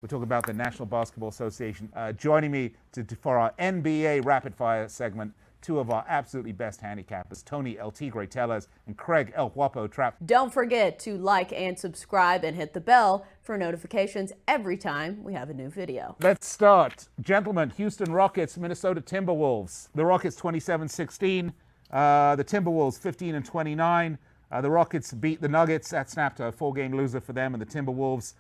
We're talking about the National Basketball Association. Joining me for our NBA Rapid Fire segment, two of our absolutely best handicappers, Tony El Tigre Tellez and Craig El Guapo Trap. Don't forget to like and subscribe and hit the bell for notifications every time we have a new video. Let's start. Gentlemen, Houston Rockets, Minnesota Timberwolves. The Rockets 27-16. The Timberwolves 15-29. The Rockets beat the Nuggets. That snapped a 4-game loser for them, and the Timberwolves,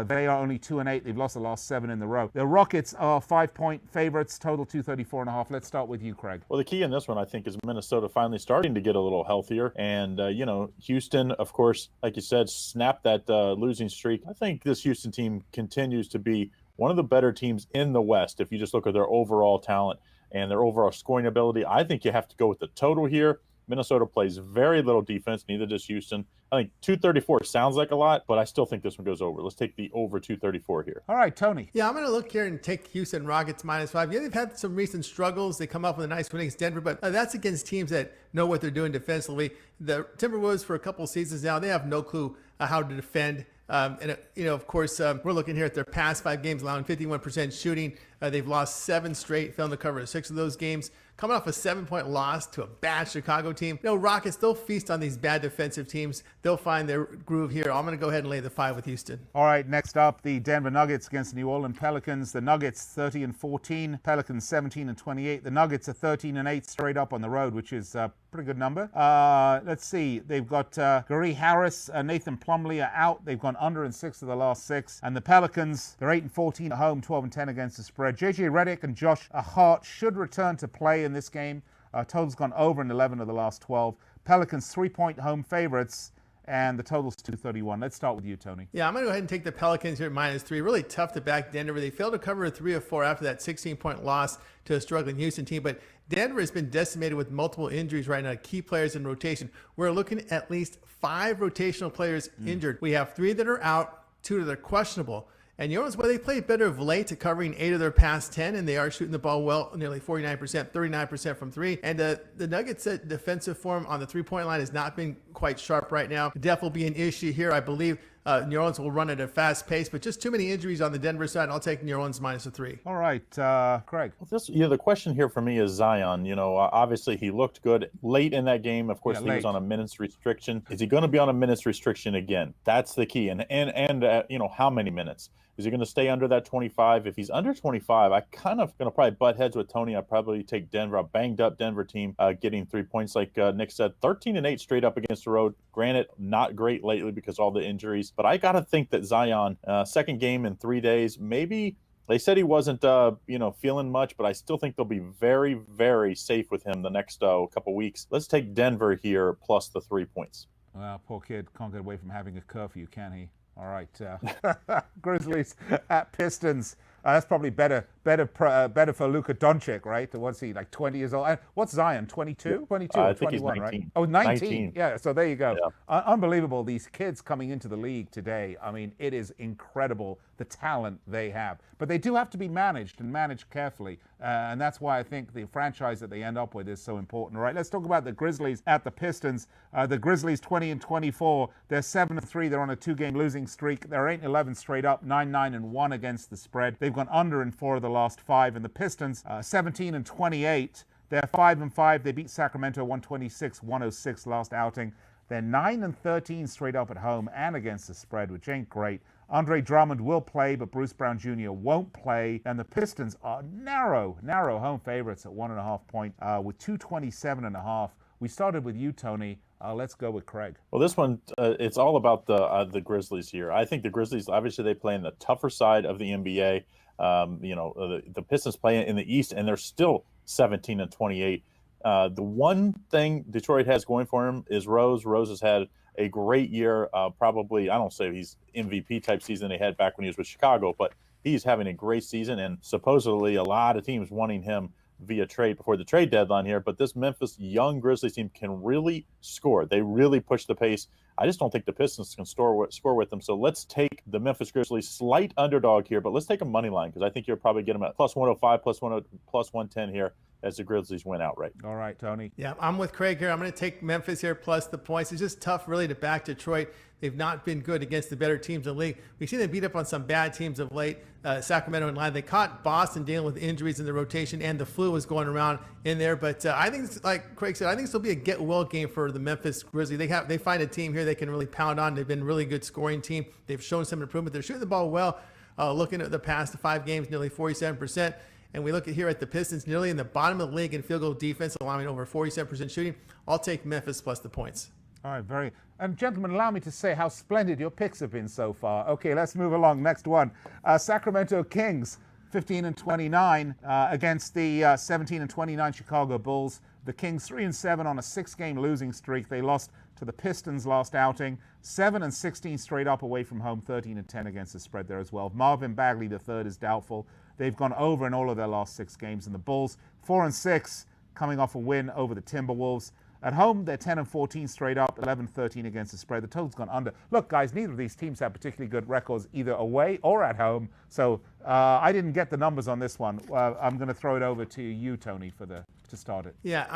they are only 2-8. They've lost the last 7 in the row. The Rockets are 5-point favorites, total 234.5. Let's start with you, Craig. Well, the key in this one, I think, is Minnesota finally starting to get a little healthier. And, Houston, of course, like you said, snapped that losing streak. I think this Houston team continues to be one of the better teams in the West. If you just look at their overall talent and their overall scoring ability, I think you have to go with the total here. Minnesota plays very little defense, neither does Houston. I think 234 sounds like a lot, but I still think this one goes over. Let's take the over 234 here. All right, Tony. Yeah, I'm going to look here and take Houston Rockets -5. Yeah, they've had some recent struggles. They come up with a nice win against Denver, but that's against teams that know what they're doing defensively. The Timberwolves, for a couple of seasons now, they have no clue how to defend. Of course, we're looking here at their past 5 games, allowing 51% shooting. They've lost 7 straight, failing to cover 6 of those games. Coming off a 7-point loss to a bad Chicago team. Rockets, they'll feast on these bad defensive teams. They'll find their groove here. I'm going to go ahead and lay the 5 with Houston. All right, next up, the Denver Nuggets against the New Orleans Pelicans. The Nuggets 30-14, Pelicans 17-28. The Nuggets are 13-8 straight up on the road, which is a pretty good number. Let's see, they've got Gary Harris, Nathan Plumlee are out. They've gone under in 6 of the last 6. And the Pelicans, they're 8-14 at home, 12-10 against the spread. JJ Redick and Josh Hart should return to play in this game. Total's gone over in 11 of the last 12. Pelicans 3-point home favorites, and the total's 231. Let's start with you, Tony. Yeah, I'm going to go ahead and take the Pelicans here at -3. Really tough to back Denver. They failed to cover a 3 of 4 after that 16-point loss to a struggling Houston team. But Denver has been decimated with multiple injuries right now, key players in rotation. We're looking at least 5 rotational players injured. We have 3 that are out, 2 that are questionable. And you notice where they played better of late to covering 8 of their past 10, and they are shooting the ball well, nearly 49%, 39% from 3. And the Nuggets' defensive form on the 3-point line has not been quite sharp right now. Depth will be an issue here. I believe New Orleans will run at a fast pace, but just too many injuries on the Denver side. I'll take New Orleans -3. All right, Craig. Well, the question here for me is Zion. Obviously he looked good late in that game. Of course, he was on a minutes restriction. Is he going to be on a minutes restriction again? That's the key. And how many minutes? Is he going to stay under that 25? If he's under 25, I kind of going to probably butt heads with Tony. I'd probably take Denver, a banged-up Denver team, getting 3 points. Like Nick said, 13-8 straight up against the road. Granted, not great lately because of all the injuries. But I got to think that Zion, second game in 3 days, maybe they said he wasn't, feeling much, but I still think they'll be very, very safe with him the next couple weeks. Let's take Denver here plus the 3 points. Well, poor kid can't get away from having a curfew, can he? All right, Grizzlies at Pistons. That's probably better for Luka Doncic, right? What's he, like 20 years old? What's Zion, 22? 22 or 21, right? Oh, 19. Yeah, so there you go. Yeah. Unbelievable, these kids coming into the league today. I mean, it is incredible the talent they have. But they do have to be managed and managed carefully. And that's why I think the franchise that they end up with is so important. All right, let's talk about the Grizzlies at the Pistons. The Grizzlies 20-24. They're 7-3. They're on a 2-game losing streak. They're 8-11 straight up, 9-9-1 against the spread. They've gone under in 4 of the last 5. And the Pistons 17-28. They're 5-5. They beat Sacramento 126-106 last outing. They're 9-13 straight up at home and against the spread, which ain't great. Andre Drummond will play, but Bruce Brown Jr. won't play. And the Pistons are narrow home favorites at 1.5 point with 227.5. We started with you, Tony. Let's go with Craig. Well, this one, it's all about the Grizzlies here. I think the Grizzlies, obviously, they play in the tougher side of the NBA. The Pistons play in the East, and they're still 17-28. The one thing Detroit has going for him is Rose. Rose has had a great year. Probably, I don't say he's MVP type season they had back when he was with Chicago, but he's having a great season, and supposedly a lot of teams wanting him via trade before the trade deadline here. But this Memphis young Grizzlies team can really score. They really push the pace. I just don't think the Pistons can score with them. So let's take the Memphis Grizzlies, slight underdog here, but let's take a money line because I think you'll probably get them at plus 105, plus 110 here as the Grizzlies win outright. All right, Tony. Yeah, I'm with Craig here. I'm going to take Memphis here plus the points. It's just tough really to back Detroit. They've not been good against the better teams in the league. We've seen them beat up on some bad teams of late. Sacramento in line. They caught Boston dealing with injuries in the rotation, and the flu was going around in there. But I think, like Craig said, I think this will be a get well game for the Memphis Grizzlies. They find a team here they can really pound on. They've been a really good scoring team. They've shown some improvement. They're shooting the ball well. Looking at the past 5 games, nearly 47%. And we look at here at the Pistons, nearly in the bottom of the league in field goal defense, allowing over 47% shooting. I'll take Memphis plus the points. All right, and gentlemen, allow me to say how splendid your picks have been so far. Okay, let's move along. Next one, Sacramento Kings, 15-29 against the 17-29 Chicago Bulls. The Kings 3-7 on a 6-game losing streak. They lost to the Pistons last outing, 7-16 straight up away from home, 13-10 against the spread there as well. Marvin Bagley III is doubtful. They've gone over in all of their last 6 games. And the Bulls 4-6 coming off a win over the Timberwolves. At home, they're 10-14 straight up, 11-13 against the spread. The total's gone under. Look, guys, neither of these teams have particularly good records either away or at home. So I didn't get the numbers on this one. I'm going to throw it over to you, Tony, to start it. Yeah,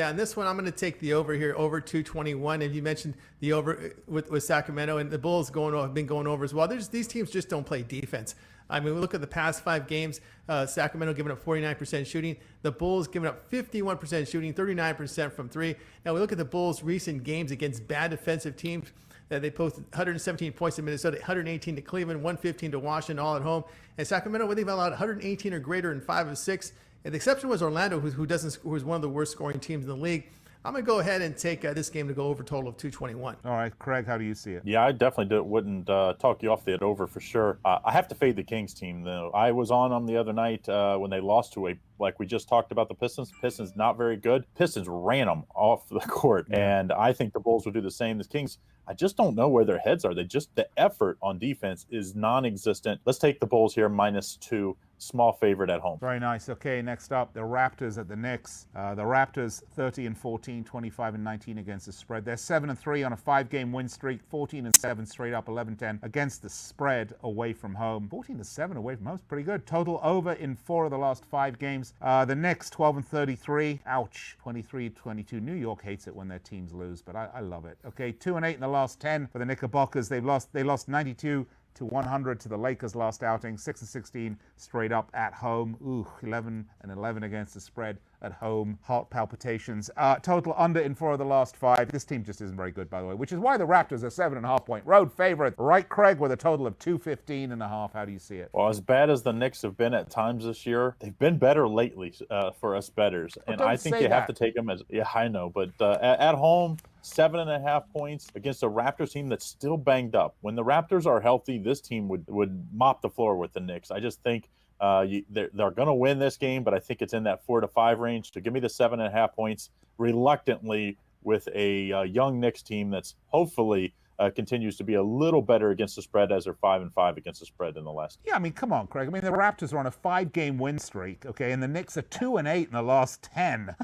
in this one, I'm gonna take the over here, over 221. And you mentioned the over with Sacramento, and the Bulls have been going over as well. These teams just don't play defense. I mean, we look at the past 5 games, Sacramento giving up 49% shooting. The Bulls giving up 51% shooting, 39% from 3. Now we look at the Bulls' recent games against bad defensive teams. They posted 117 points in Minnesota, 118 to Cleveland, 115 to Washington, all at home. And Sacramento, they've allowed 118 or greater in 5 of 6. And the exception was Orlando, who's one of the worst scoring teams in the league. I'm going to go ahead and take this game to go over total of 221. All right, Craig, how do you see it? Yeah, I definitely wouldn't talk you off the over for sure. I have to fade the Kings team, though. I was on them the other night when they lost to like we just talked about the Pistons. Pistons not very good. Pistons ran them off the court, and I think the Bulls will do the same. The Kings, I just don't know where their heads are. The effort on defense is non-existent. Let's take the Bulls here, -2. Small favorite at home. Very nice. Okay, next up, the Raptors at the Knicks. The Raptors 30-14, 25-19 against the spread. They're 7-3 on a 5-game win streak, 14-7 straight up, 11-10 against the spread away from home. 14-7 away from home is pretty good. Total over in 4 of the last 5 games. The Knicks 12-33. Ouch. 23-22. New York hates it when their teams lose, but I love it. Okay, 2-8 in the last 10 for the Knickerbockers. They lost 92-100 to the Lakers last outing, 6-16 straight up at home. 11-11 against the spread at home. Heart palpitations. Total under in 4 of the last 5. This team just isn't very good, by the way, which is why the Raptors are 7.5-point road favorite. Right, Craig, with a total of 215.5. How do you see it? Well, as bad as the Knicks have been at times this year, they've been better lately for us bettors. And I think you have to take them as, yeah, I know, but at home, 7.5 points against a Raptors team that's still banged up. When the Raptors are healthy, this team would mop the floor with the Knicks. I just think they're going to win this game, but I think it's in that 4 to 5 range. So give me the 7.5 points reluctantly with a young Knicks team that's hopefully continues to be a little better against the spread, as they're 5-5 against the spread in the last. Yeah, I mean, come on, Craig. I mean, the Raptors are on a 5-game win streak, okay, and the Knicks are 2-8 in the last 10,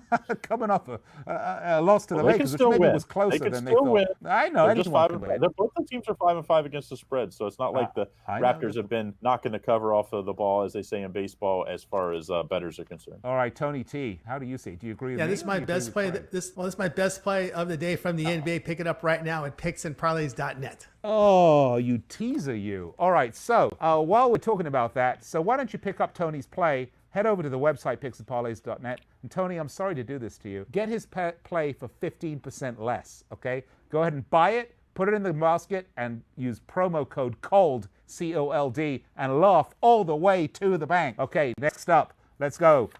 coming off a loss to the Lakers, which maybe was closer than they thought. Win. I know. They're just 5-5. Both the teams are 5-5 against the spread, so it's not like the Raptors have been knocking the cover off of the ball, as they say in baseball, as far as bettors are concerned. All right, Tony T, how do you see it? Do you agree with me? Yeah, this is my best play. This is my best play of the day from the NBA. Pick it up right now at picksandparlays.net. Oh, you teaser, you. All right, so while we're talking about that, so why don't you pick up Tony's play, head over to the website, picksandparlays.net, and Tony, I'm sorry to do this to you. Get his play for 15% less, okay? Go ahead and buy it, put it in the basket, and use promo code COLD, C-O-L-D, and laugh all the way to the bank. Okay, next up, let's go.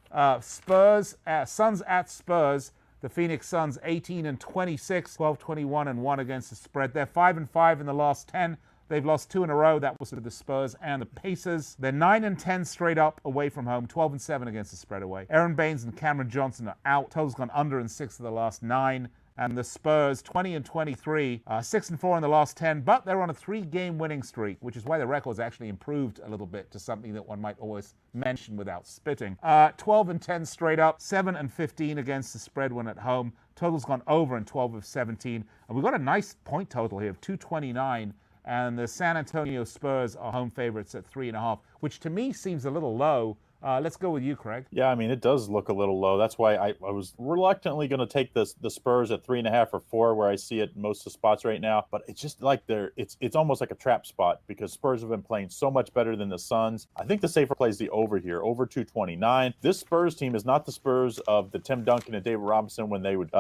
Suns at Spurs. The Phoenix Suns 18-26, 12-21-1 against the spread. They're 5-5 in the last 10. They've lost 2 in a row. That was to the Spurs and the Pacers. They're 9-10 straight up away from home, 12-7 against the spread away. Aaron Baines and Cameron Johnson are out. Total's gone under in 6 of the last 9. And the Spurs 20-23, 6-4 in the last 10, but they're on a 3-game winning streak, which is why the record's actually improved a little bit to something that one might always mention without spitting. 12-10 straight up, 7-15 against the spread when at home. Total's gone over in 12 of 17. And we've got a nice point total here of 229. And the San Antonio Spurs are home favorites at 3.5, which to me seems a little low. Let's go with you, Craig. Yeah, I mean, it does look a little low. That's why I was reluctantly going to take the Spurs at 3.5 or 4, where I see it in most of the spots right now. But it's just like it's almost like a trap spot because Spurs have been playing so much better than the Suns. I think the safer play is the over here, over 229. This Spurs team is not the Spurs of the Tim Duncan and David Robinson when they would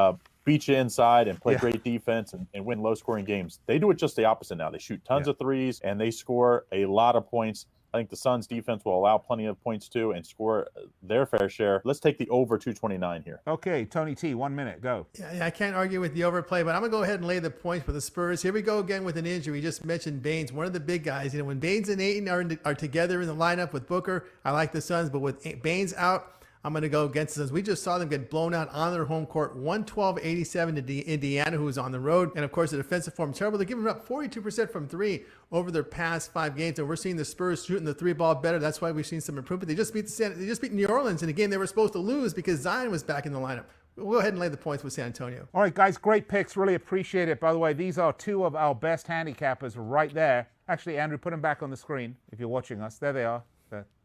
beat you inside and play great defense and win low-scoring games. They do it just the opposite now. They shoot tons of threes, and they score a lot of points. I think the Suns defense will allow plenty of points too and score their fair share. Let's take the over 229 here. Okay, Tony T, 1 minute, go. Yeah, I can't argue with the overplay, but I'm going to go ahead and lay the points for the Spurs. Here we go again with an injury. We just mentioned Baines, one of the big guys. You know, when Baines and Ayton are together in the lineup with Booker, I like the Suns, but with Baines out, I'm going to go against the Suns. We just saw them get blown out on their home court, 112-87 to Indiana, who was on the road. And, of course, the defensive form terrible. They're giving up 42% from three over their past 5 games. And we're seeing the Spurs shooting the 3-ball better. That's why we've seen some improvement. They just beat New Orleans in a game they were supposed to lose because Zion was back in the lineup. We'll go ahead and lay the points with San Antonio. All right, guys, great picks. Really appreciate it. By the way, these are 2 of our best handicappers right there. Actually, Andrew, put them back on the screen if you're watching us. There they are.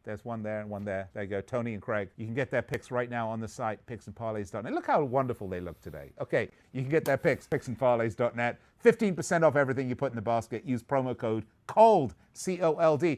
There's one there and one there. There you go, Tony and Craig. You can get their picks right now on the site, picksandparlays.net. Look how wonderful they look today. Okay, you can get their picks, picksandparlays.net. 15% off everything you put in the basket. Use promo code COLD, C-O-L-D.